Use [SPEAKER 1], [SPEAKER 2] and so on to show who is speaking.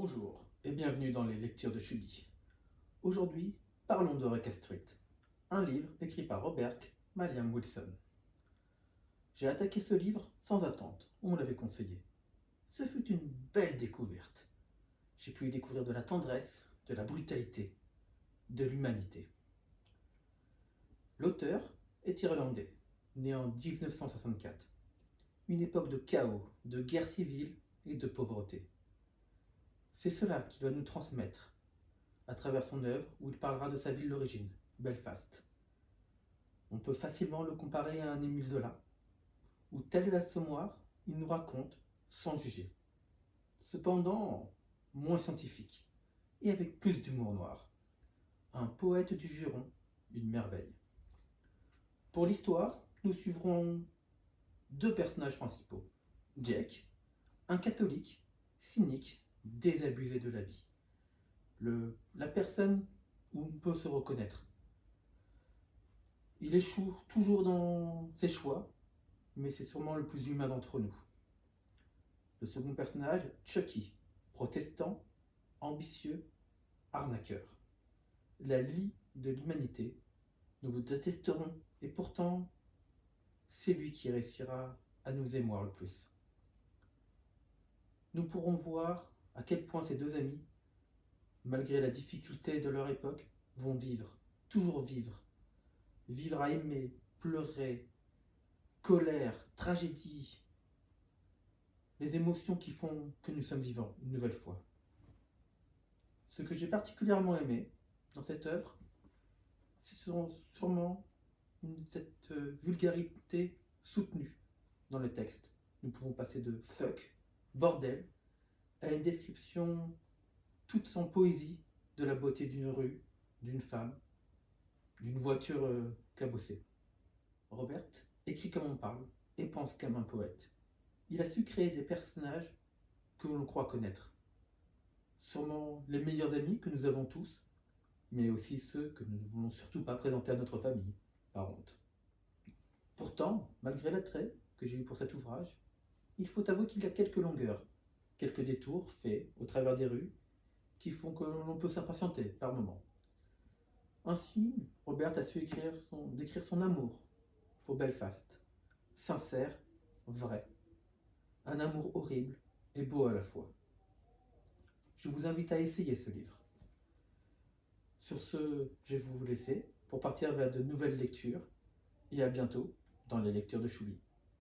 [SPEAKER 1] Bonjour et bienvenue dans les lectures de Chubby. Aujourd'hui, parlons de Eureka Street, un livre écrit par Robert Malcolm Wilson. J'ai attaqué ce livre sans attente, on me l'avait conseillé. Ce fut une belle découverte. J'ai pu y découvrir de la tendresse, de la brutalité, de l'humanité. L'auteur est irlandais, né en 1964. Une époque de chaos, de guerre civile et de pauvreté. C'est cela qu'il doit nous transmettre à travers son œuvre où il parlera de sa ville d'origine, Belfast. On peut facilement le comparer à un Émile Zola, où tel l'assommoir, il nous raconte sans juger. Cependant, moins scientifique et avec plus d'humour noir. Un poète du Juron, une merveille. Pour l'histoire, nous suivrons deux personnages principaux. Jake, un catholique, cynique, désabusé de la vie. La personne où on peut se reconnaître. Il échoue toujours dans ses choix, mais c'est sûrement le plus humain d'entre nous. Le second personnage, Chucky, protestant, ambitieux, arnaqueur. La lie de l'humanité, nous vous détesterons, et pourtant, c'est lui qui réussira à nous émouvoir le plus. Nous pourrons voir à quel point ces deux amis, malgré la difficulté de leur époque, vont vivre, toujours vivre. Vivre à aimer, pleurer, colère, tragédie. Les émotions qui font que nous sommes vivants une nouvelle fois. Ce que j'ai particulièrement aimé dans cette œuvre, c'est sûrement cette vulgarité soutenue dans le texte. Nous pouvons passer de fuck, bordel, à une description toute sans poésie de la beauté d'une rue, d'une femme, d'une voiture cabossée. Robert écrit comme on parle et pense comme un poète. Il a su créer des personnages que l'on croit connaître. Sûrement les meilleurs amis que nous avons tous, mais aussi ceux que nous ne voulons surtout pas présenter à notre famille, par honte. Pourtant, malgré l'attrait que j'ai eu pour cet ouvrage, il faut avouer qu'il y a quelques longueurs, quelques détours faits au travers des rues qui font que l'on peut s'impatienter par moments. Ainsi, Robert a su décrire son amour pour Belfast, sincère, vrai, un amour horrible et beau à la fois. Je vous invite à essayer ce livre. Sur ce, je vais vous laisser pour partir vers de nouvelles lectures et à bientôt dans les lectures de Chubby.